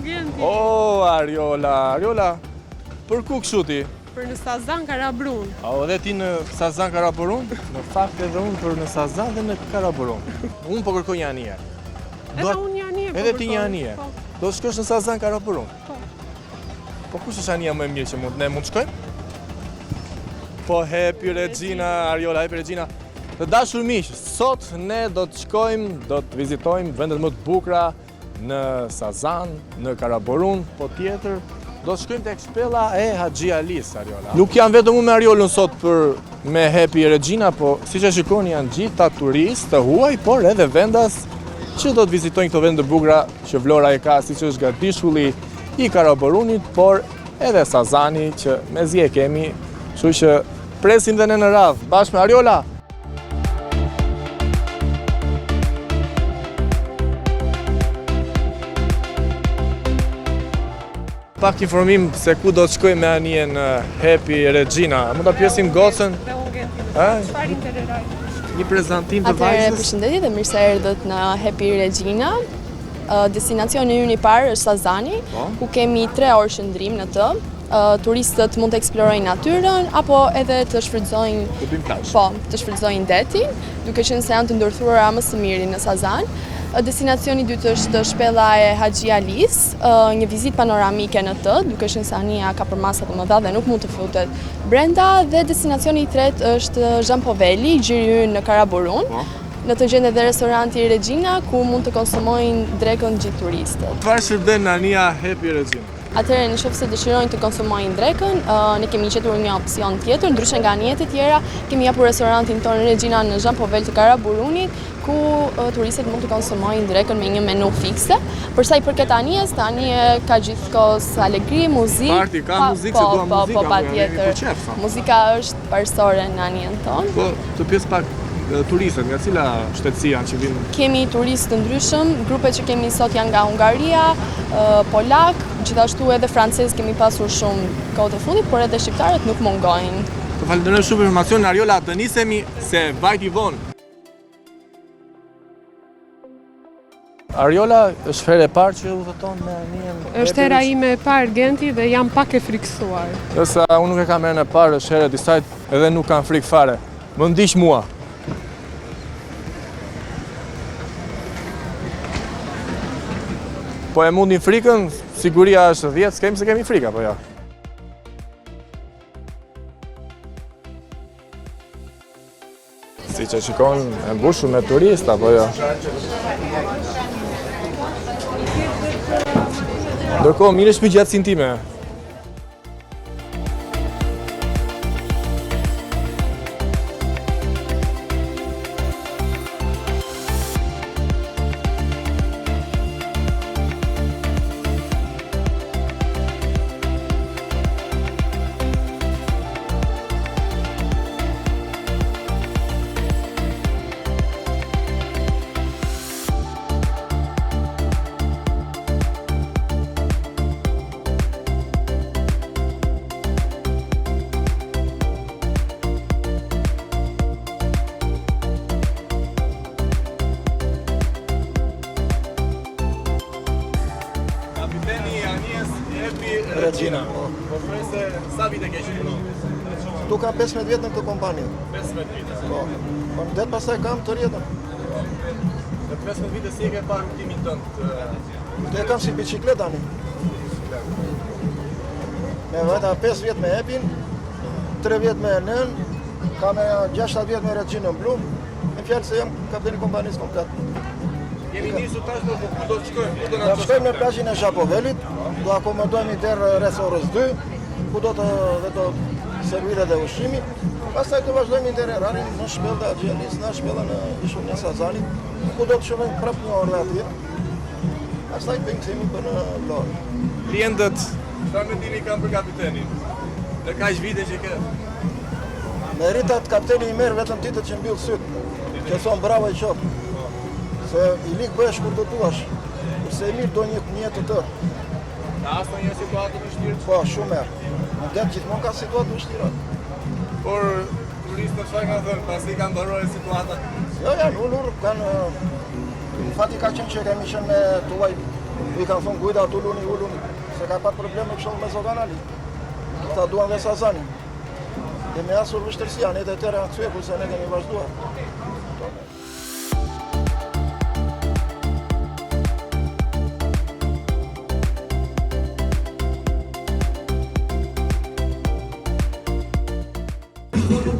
Genti. O, Ariola, për ku kështu ti? Për në Sazan Karaburun. A edhe ti në Sazan Karaburun? Në fakt edhe unë për në Sazan dhe në Karaburun. Unë po kërkoj një anije. Edhe unë një anije. Edhe ti një anije. Do të shkosh në Sazan Karaburun? Po kush është anija më e mirë që ne mund të shkojmë? Po happy Regina, Ariola, happy Regina. Të dashur miq, sot ne do të shkojmë, do të vizitojmë vendet më të bukura në Sazan, në Karaburun, po tjetër do të shkojmë tek shpella e Haxhi Alis, Ariola. Nuk jam vetëm unë me Ariolën sot me happy Regina, po siç e shikoni janë gjithë turistë të huaj, por edhe vendas që do të vizitojnë këto vende të bukura që Vlora e ka, siç është Gardishulli i Karaburunit, por edhe Sazani që mezi e kemi, kështu që presim dhe ne në radhë bashkë me Ariola. Pak informim se ku do të shkojmë me anijen Happy Regina. Mund ta pyesim gocën? Çfarë intereroj? Një prezantim të vajzës. Përshëndetje dhe mirë se erdhët në Happy Regina. Destinacioni ynë i parë është Sazani, ku kemi 3 orë shëndrim në të. Turistët mund të eksplorojnë natyrën apo edhe të shfrytëzojnë të shfrytëzojnë detin, duke qenë se janë të ndërthuara më së miri në Sazan. Destinacioni i dytë është shpella e Haxhi Alis, një vizitë panoramike në të, duke qenë se anija ka përmasa të mëdha dhe nuk mund të futet brenda, dhe destinacioni i tretë është Zhampoveli, gjiri ynë në Karaburun. Në të gjendet edhe restoranti Regina, ku mund të konsumojnë drekën gjithë turistët. Çfarë shërben anija Happy Regina? Atëherë, nëse se dëshirojnë të konsumojnë drekën, ne kemi gjetur një opsion tjetër, ndryshe nga anijet e tjera, kemi japur restorantin tonë Regina në Zhampovel të Karaburunit, ku turistët mund të konsumojnë drekën me një menu fikse. Për sa i përket anijes, anije ka gjithkohës alegri, muzikë. Parti, ka muzikë, se dua muzikë. Po, patjetër. Muzika është parësore në anijen tonë. Po, të pyes pak turistët, nga cila shtetësi janë që vinë? Kemi turistë të ndryshëm, grupet që kemi sot janë nga Hungaria, Polak, gjithashtu edhe francez kemi pasur shumë kohët e fundit, por edhe shqiptarët nuk mungojnë. Të falenderoj shumë për informacion, Ariola, të nisemi se vajt i vonë. Ariola, është herë e parë që udhëton me anijen? Është hera ime e parë Genti dhe jam pak e frikësuar. Nësa unë nuk e kam herën e parë, është herë disajt edhe nuk kam frikë fare. Më ndiq mua. Po e mundin frikën, siguria është 10, s'kemi se kemi frika, po ja. Si që shikon, e mbushur me turista, po ja. Ndërkohë, mirë shpëgjatësinë time. Regina. Po se sa vite ke qenë? Tu ka 15 vjet në këtë kompani. 15 vite. Po. Po det pastaj kam të rjetën. Në 15 vite si e ke parë rrugtimin tënd? Te kam si biciklet tani. Me veta 5 vjet me Epin, 3 vjet me nën, kam 6-7 vjet me Reginën Blu. Me fjalë se jam kapiteni i kompanisë komplet. Jemi nisur tash do ku do të shkojmë? Ku do na shkojmë në plazhin e Zhampovelit, do akomodojmë deri rreth orës 2, ku do të serviret dhe ushqimi. Pastaj do vazhdojmë deri Rarin në shpellën e Haxhi Alis, në shpellën e ishullin e Sazanit, ku do të shohim prapë një orë atje. Pastaj bëjmë për në Vlorë. Klientët, çfarë mendimi kanë për kapitenin? Në kaq vite që ke? Meritat kapiteni i merr vetëm titët që mbyll syt. Që thon bravo i qof. Se i lik bëhesh kur do duash. Kurse i mirë do një të tërë. Ka asnjë një situatë të vështirë? Po, shumë herë. Në det gjithmonë ka situatë të vështira. Por turistët çfarë kanë thënë pasi kanë mbaruar situata? Jo, janë ulur, kanë fati ka qenë që kemi qenë me tuaj I kanë thonë kujda ulluni, se ka pat probleme kështu me zotanali. Ta duan dhe Sazanin. Kemi asur vështërsia, ne të tëre aktye, kurse ne kemi vazhduar.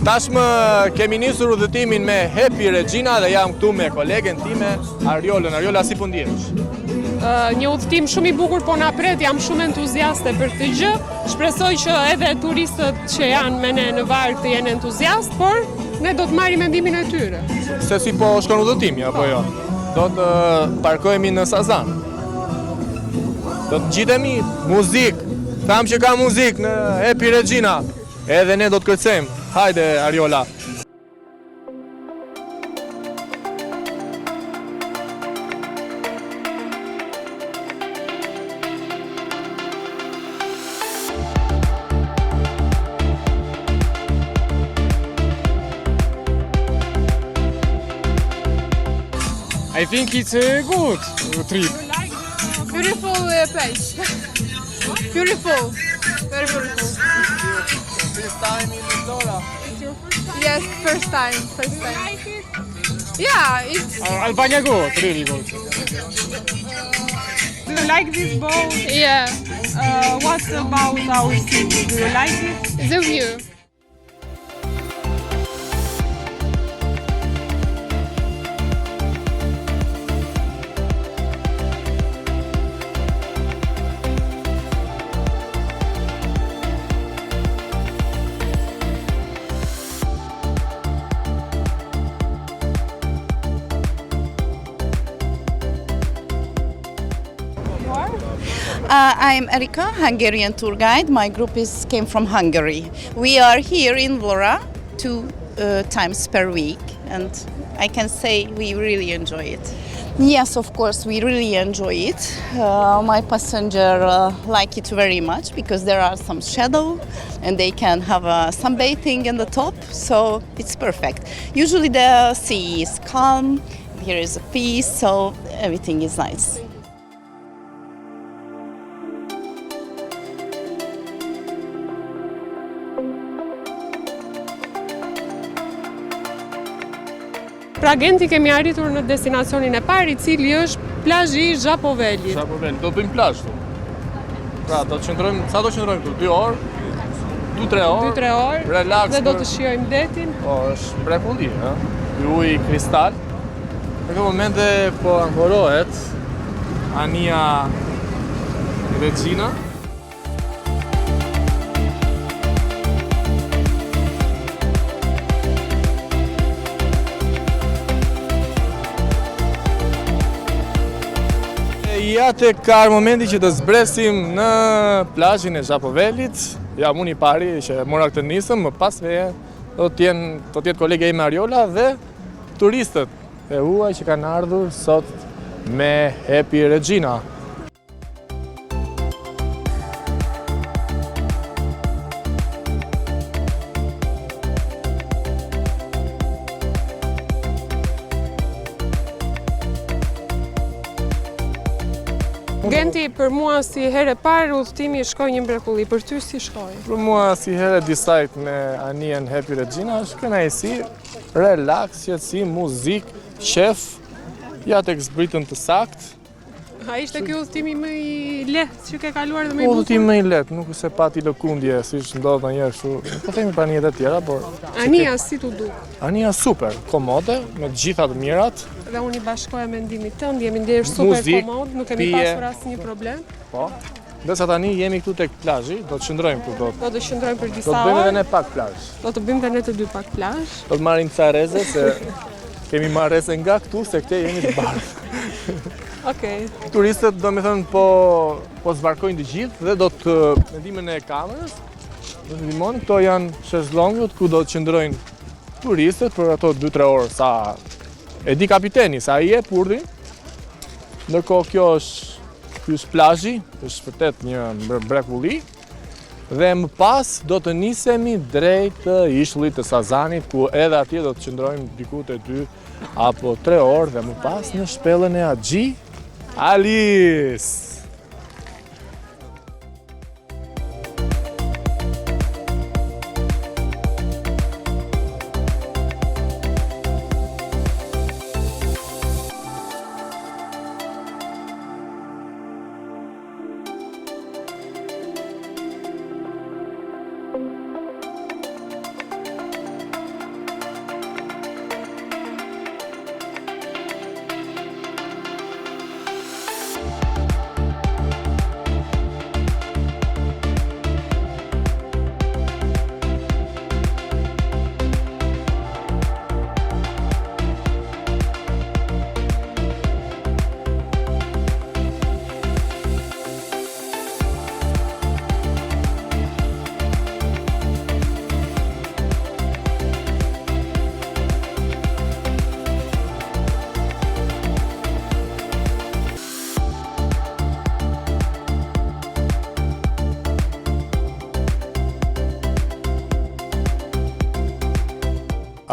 Tashmë kemi nisur udhëtimin me Happy Regina dhe jam këtu me kolegen time, Ariolën. Ariola, si po ndihesh? Një udhëtim shumë i bukur, po na pret, jam shumë entuziaste për këtë gjë. Shpresoj që edhe turistët që janë me ne në varg të jenë entuziast, por ne do të marrim mendimin e tyre. Se si po shkon udhëtimi, apo jo? Do të parkohemi në Sazan. Do të gjitemi muzikë. Tham që ka muzikë në Happy Regina. Edhe ne do të kërcejmë. Hajde, Ariola. I think it's a good trip. Beautiful place. Beautiful. Very beautiful. First time in Flora. Yes, first time. First time. Like it? Yeah, it's. Albania good, really good. Do you like this boat? Yeah, What about our city? Do you like it? the view. I'm Erika, Hungarian tour guide. My group came from Hungary. We are here in Vlora 2 times per week, and I can say we really enjoy it. Yes, of course, we really enjoy it. My passenger like it very much because there are some shadow and they can have sunbathing in the top, so it's perfect. Usually the sea is calm, here is a peace, so everything is nice. Pra Genti kemi arritur në destinacionin e parë, I cili është plazhi i Zhapovelit. Zhapovelit, do të bëjmë plazh këtu. Pra, do të qëndrojmë, sa do qëndrojmë këtu? 2 orë? 2-3 orë? 2-3 orë. Relax. Dhe do të shijojmë detin. Po, është mrekulli, ha? Ujë kristal. Në këtë momente po ankorohet Ania Regina. Ja tek ka momenti që të zbresim në plazhin e Zhapovelit. Jam unë I pari që mora këtë nisëm, më pas veje do të jetë kolege ime Ariola dhe turistët e huaj që kanë ardhur sot me Happy Regina. Genti, për mua si herë e parë udhëtimi shkoi një mrekulli. Për ty si shkoi? Për mua si herë disajt me Anien Happy Regina është kënaqësi, relax, qetësi, muzikë, qef, ja tek zbritën të saktë. A ishte ky udhëtimi më I lehtë që ke kaluar dhe më I bukur? Udhëtimi më I lehtë, nuk se pati lëkundje, siç ndodh ndonjëherë kështu. Po themi pra njëtë të tjera, por Ania si t'u duk? Ania super, komode, me të gjitha të mirat. Dhe unë I bashkoja mendimit tënd, jemi ndjerë super Muzik, komod, nuk kemi pije. pasur asnjë problem. Po. Ndërsa tani jemi këtu tek plazhi, do të qëndrojmë këtu Do të qëndrojmë për Do disa të bëjmë edhe orë. ne pak plazh. Do të bëjmë edhe ne të dy pak plazh. Do të marrim ca rreze se kemi marrë rreze nga këtu se këte jemi të bardhë. Okej. Turistët do me thënë po zbarkojnë të gjithë dhe do të mendimin e kamerës do të ndihmojnë. Këto janë shezlongët ku do të qëndrojnë turistët për ato 2-3 orë sa e di kapiteni, sa I jep urdhrin. Ndërkohë ky është plazhi, është vërtet një mrekulli. Dhe më pas do të nisemi drejt ishullit të Sazanit, ku edhe atje do të qëndrojmë diku te 2 apo 3 orë dhe më pas në shpellën e Axhi Alice!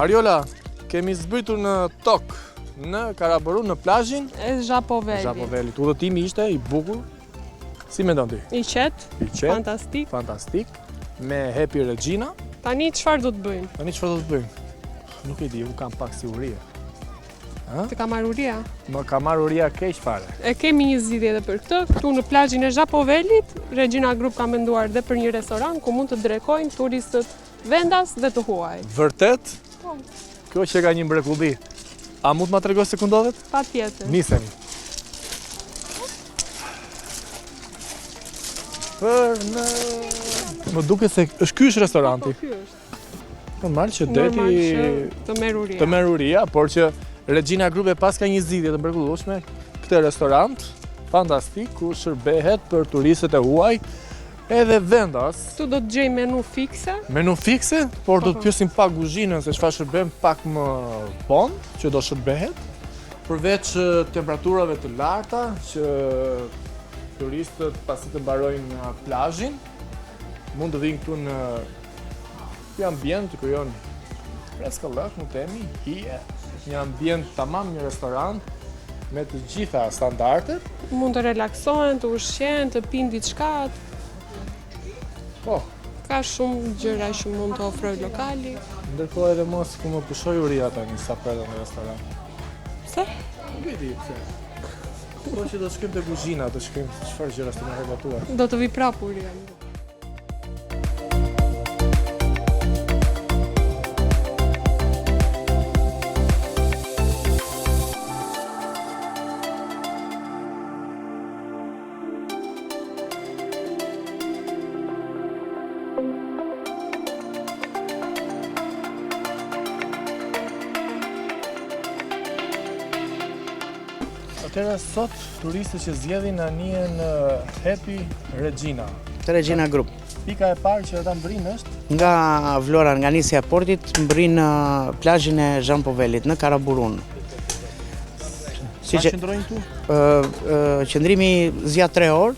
Ariola, kemi zbritur në tokë, në Karaburun, në plazhin E Zhapovellit. Zhapovellit. Udhëtimi ishte i bukur. Si mendon ti? I qetë, fantastik. Fantastik. Me Happy Regina. Tani çfarë do të bëjmë? Tani çfarë do të bëjmë? Nuk e di, u kam pak sigurie. Të kamaruria. Më ka marrë uria keq fare. E kemi një zgjidhje edhe për këtë. Këtu në plazhin e Zhapovellit, Regina Group ka menduar dhe për një restoran ku mund të drekojnë turistët vendas dhe të huaj. Vërtet? Kjo që ka një mrekulli. A mund të ma tregosh se ku ndodhet? Patjetër. Nisemi. Më duket se është ky është restoranti. Po ky është. Normal që Normal deti që të merr uria. të merr uria, por që Regina Group e pas ka një zgjidhje të mrekullueshme, këtë restorant fantastik ku shërbehet për turistët e huaj edhe vendas. Këtu do të gjejmë menu fikse. Menu fikse, por do të pyesim pak kuzhinën se çfarë shërben pak më vonë që do shërbehet. Përveç temperaturave të larta që turistët pasi të mbarojnë plazhin mund të vinë këtu në një ambient të krijon freskëllëk, mund të themi, hije, një ambient tamam një restorant me të gjitha standardet. Mund të relaksohen, të ushqen, të pinë diçka. Po, Ka shumë gjëra që mund të ofrojë lokali. ndërkohë edhe mos ku më pushoj uria tani sa predha në restoran. Pse? Nuk e di pse. Po që do të shkojmë te kuzhina, do të shkojmë çfarë gjëra të na gatuar. Do të vi prapë uria. Atëra sot turistët që zgjedhin anijen Happy Regina. Të Regina Group. Pika e parë që ata mbrin është Nga Vlora, nga nisja e portit, mbrin në plazhin e Zhapovellit, në Karaburun. sa qëndrojnë tu? Qëndrimi zgjat 3 orë.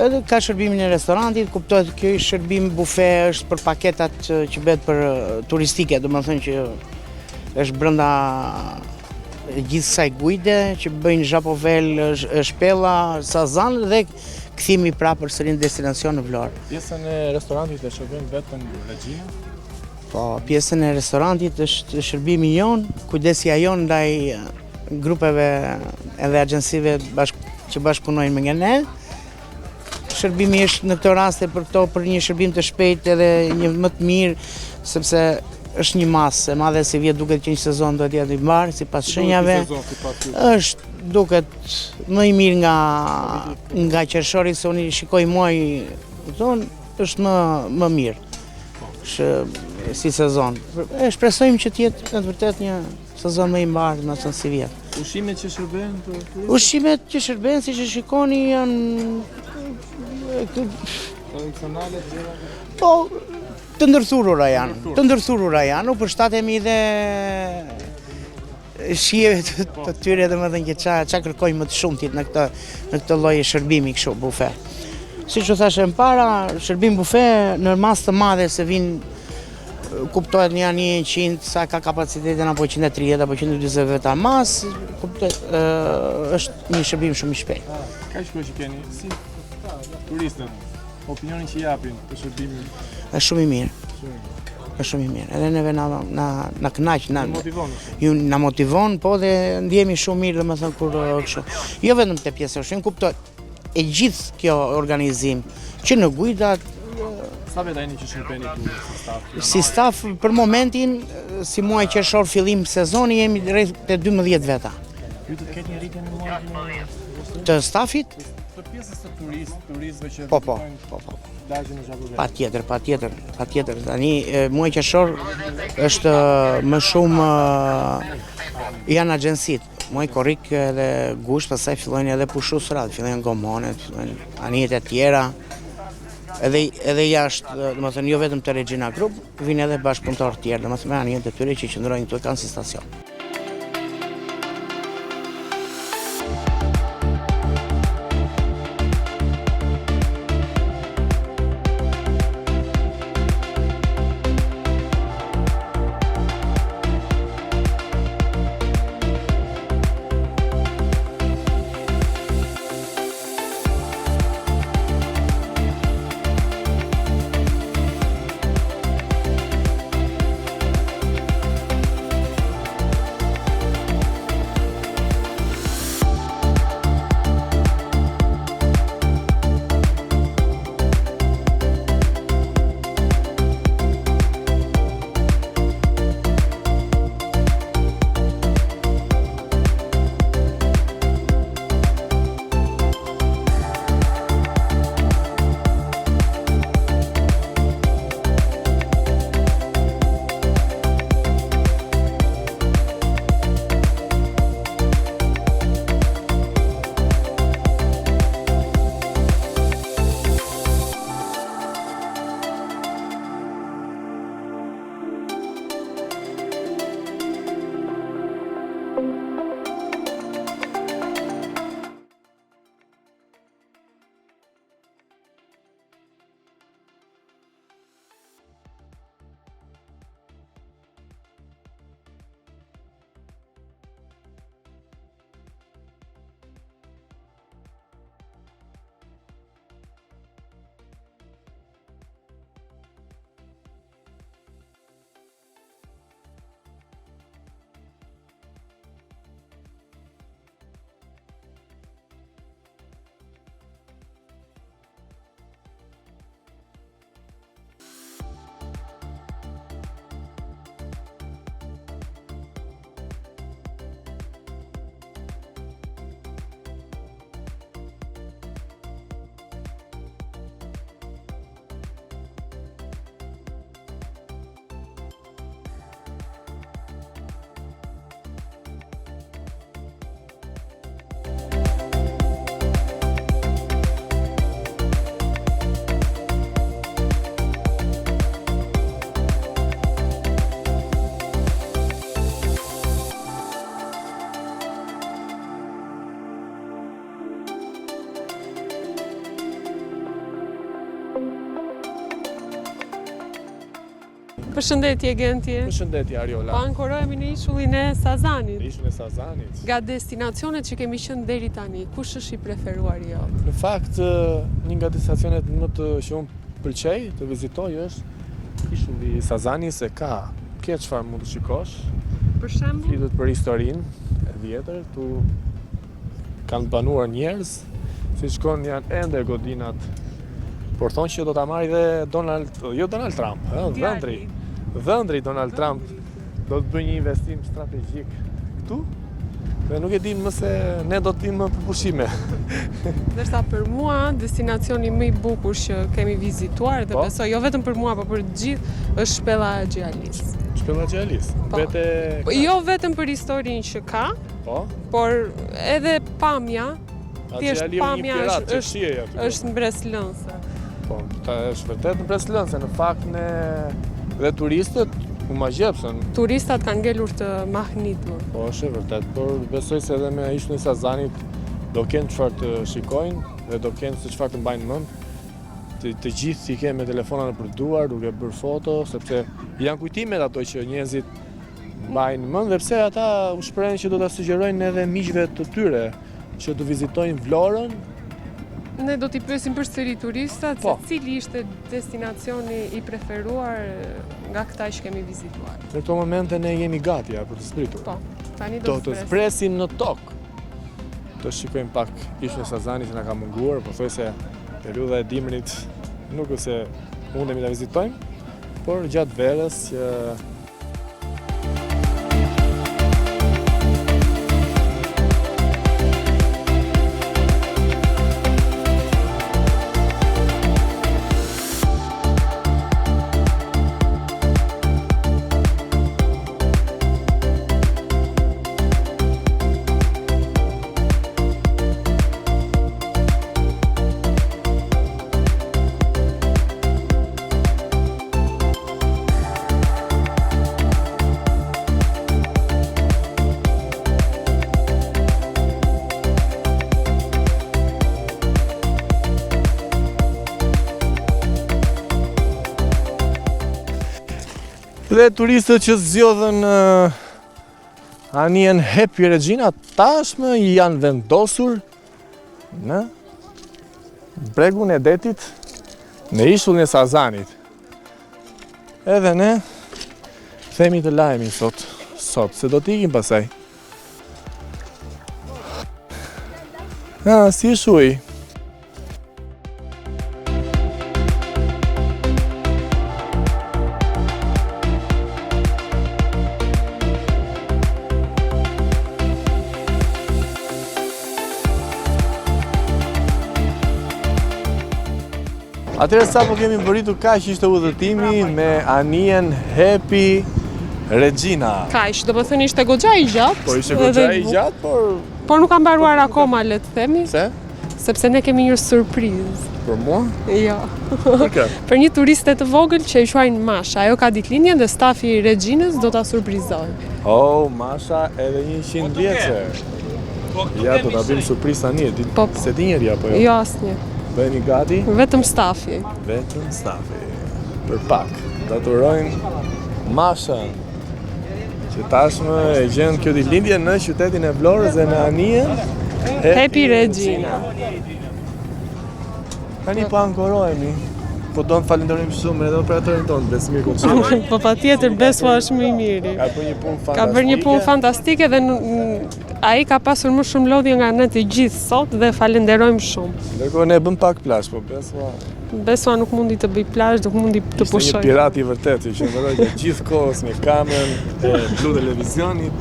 Edhe ka shërbimin e restorantit, kuptohet kjo është shërbim bufe, është për paketat që bëhet për turistike, domethënë që është brenda gjithë kësaj gujde që bëjnë Zhapovel, shpella, Sazan dhe kthimi prapë përsëri në destinacion në Vlorë. Pjesën e restorantit e shërben vetëm Regina? Po, pjesën e restorantit është shërbimi jonë, kujdesja jonë ndaj grupeve edhe agjensive që bashkëpunojnë me ne. Shërbimi është në këto raste për një shërbim të shpejt edhe një më të mirë, sepse është një masë e madhe si vjet duket që një sezon duhet jetë i mbarë, sipas shenjave. Është duket më i mirë nga qershori, se unë shikoj muaj tonë, është më mirë si sezon. E shpresojmë që të jetë në të vërtet një sezon më i mbarë në si vjet. Ushqimet që shërben për turistët? Ushqimet që shërben, si që shikoni, janë tradicionale të gjëra? po, të ndërthurura janë, u përshtatemi dhe shijeve të tyre dhe më dhënë që qa kërkojnë më të shumtit në këtë lloj shërbimi kështu bufe. Si që thashe më para, shërbim bufe në masë të madhe se vinë kuptohet janë 100, sa ka kapacitetin apo 130 apo 140 veta mas, kuptohet është një shërbim shumë i shpejtë. Ka shkoj që keni, si turistët, opinionin që japin për shërbimin? Është shumë i mirë. Është shumë i mirë. Edhe neve na kënaq, na motivon, po dhe ndjehemi shumë mirë, domethënë kur kështu. Jo vetëm te pjesa ushqim, kuptohet e gjithë kjo organizim, që në Gujdat. Sa veta jeni që shërbeni këtu si staf? Si staf për momentin, si muaj qershor fillim sezoni, jemi rreth te 12 veta. Ju të ketë një rritje në muajin të stafit? Të pjesës të turistëve që Po. dashin në Zhabullet. Patjetër. Tani muaj qershor është më shumë janë agjensit. Muaj korrik edhe gusht, pastaj fillojnë edhe pushusrat, fillojnë gomonet, fillojnë anijet e tjera. Edhe jashtë, domethënë jo vetëm të Regina Group, vinë edhe bashkëpunëtorë tjerë, domethënë anijet e tyre që qëndrojnë këtu kanë si stacion. Përshëndetje Genti. Përshëndetje Ariola. Po ankorojemi në ishullin e Sazanit. Ishullin e Sazanit. Nga destinacionet që kemi qenë deri tani, kush është i preferuari jot? Në fakt, një nga destinacionet më të që unë pëlqej të vizitoj është ishulli i Sazanit, se ka çfarë mund të shikosh. Për shembull, Flitet për historinë e vjetër, tu kanë banuar njerëz, si shkon janë ende godinat. Por thonë që do ta marrë dhe Donald Trump, dhëndri Donald Trump do të bëjë një investim strategjik këtu. Dhe nuk e dim nëse ne do të vimë për pushime. Ndërsa për mua, destinacioni më i bukur që kemi vizituar dhe besoj jo vetëm për mua, por për të gjithë, është Shpella e Xhialis. Shpella e Xhialis. Jo vetëm për historinë që ka, por edhe pamja. Thjesht pamja është mbreslënse. Po, është vërtet mbreslënse, në fakt ne dhe turistët u ma gjepsën. Turistat kanë ngelur të mahnitur. Po, është vërtet, por besoj se edhe me ishullin e Sazanit do kenë çfarë të shikojnë dhe do kenë se çfarë të mbajnë mend. të gjithë i kemë me telefona nëpër duar, duke bërë foto, sepse janë kujtimet ato që njerëzit mbajnë mend dhe pse ata u shprehen që do ta sugjerojnë edhe miqve të tyre që të vizitojnë Vlorën. Ne do t'i pyesim përsëri turistat Po. se cili ishte destinacioni i preferuar nga këta që kemi vizituar. Në këto momente ne jemi gati për të spritur. Po, tani Do do të spresim në tokë. Të shikojmë pak Kishën e Sazanit që na ka munguar, pothuajse periudha e dimrit nuk është se mundemi ta vizitojmë, por gjatë verës që dhe turistët që zgjodhen anijen Happy Regina tashmë janë vendosur në bregun e detit në ishullin e Sazanit. Edhe ne themi të lajmi sot, se do t'ikim pasaj. Si është uji? Atëherë sa po kemi mbërritur kaq ishte udhëtimi me anijen Happy Regina. Kaq, do të thënë ishte goxha i gjatë. Po ishte goxha i gjatë, por nuk ka mbaruar akoma, le të themi. Pse? Sepse ne kemi një surprizë. Për mua? Jo. Për kë? Për një turiste të vogël që i quajnë Masha. Ajo ka ditëlindjen dhe stafi i Regjinës do ta surprizojë. Oh, Masha edhe 100 vjeçe. Ja, do ta bëjmë surprizë tani, se di njëri apo jo? Jo, asnjë. Bëheni gati? Vetëm stafi. Vetëm stafi. Për pak. Daturojmë Mashën, që tashmë e gjen kjo ditëlindje në qytetin e Vlorës dhe në anijen Happy Regina. Tani po ankorohemi. Po do të falenderojmë shumë edhe operatorin tonë, Besmir Koçi. Po patjetër, Besua është më i miri. Ka bërë një punë fantastike. Ka bërë një punë fantastike dhe ai ka pasur më shumë lodhje nga ne të gjithë sot dhe falenderojmë shumë. Ndërkohë ne bëm pak plazh, po Besua nuk mundi të bëj plazh, nuk mundi të pushoj. Ishte një pirat i vërtet, që qëndroi gjithë kohës me kamerën e Blu Televizionit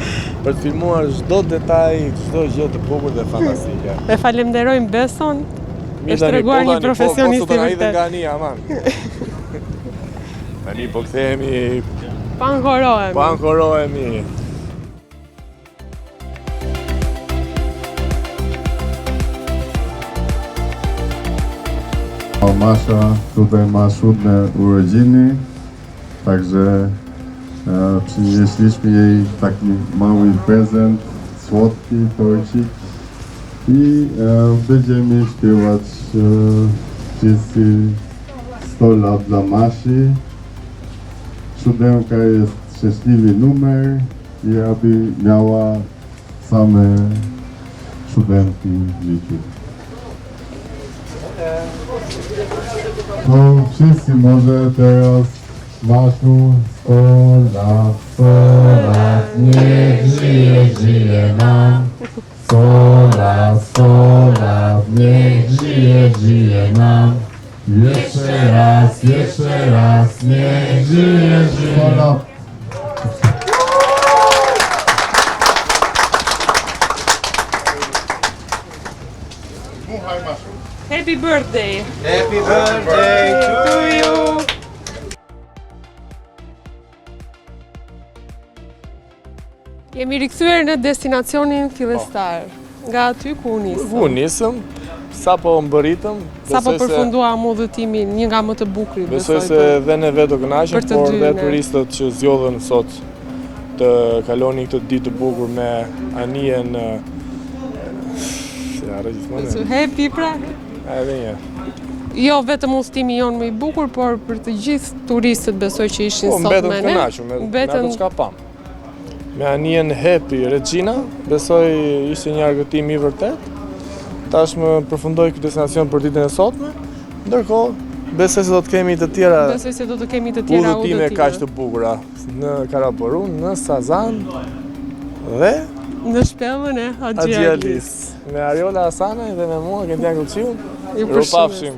për të filmuar çdo detaj, çdo gjë të bukur dhe fantastike. E falenderojmë Beson. Është treguar një profesionist i vërtet. Nga ania, aman. Tani po kthehemi. Pa ankorohemi. Masha tutaj ma 7 urodziny, także przynieśliśmy jej taki mały prezent, słodki torcik i będziemy śpiewać wszyscy 100 lat dla Masi. 7 jest szczęśliwy numer i aby miała same 7 w życiu. To wszyscy może teraz Masiu 100 lat, niech żyje nam. 100 lat, niech żyje nam. Jeszcze raz, niech żyje nam. Happy birthday! Happy birthday to you! Jemi rikthyer në destinacionin fillestar. Nga aty ku nisëm. Ku nisëm, sapo mbërritëm. Sapo përfunduam udhëtimin, një nga më të bukurit. Besoj se dhe ne vetë do kënaqem, por dhe turistët që zgjodhen sot të kaloni këtë ditë të bukur me anijen Happy pra! Edhe një. jo vetëm udhëtimi jon më i bukur, por për të gjithë turistët besoj që ishin Po, sot mbetëm me të ne. kënaqur me ato çka pam. Me anijen Happy Regina, besoj ishte një argëtim i vërtet. Tashmë përfundoj këtë destinacion për ditën e sotme. Ndërkohë, besoj se do të kemi të tjera Besoj se do të kemi të tjera udhëtime kaq të bukura në Karaburun, në Sazan dhe në shpellën e Haxhi Haxhi Alis. Me Ariola Hasanaj dhe me mua Kendian Kuciun. Ju Ju pafshim.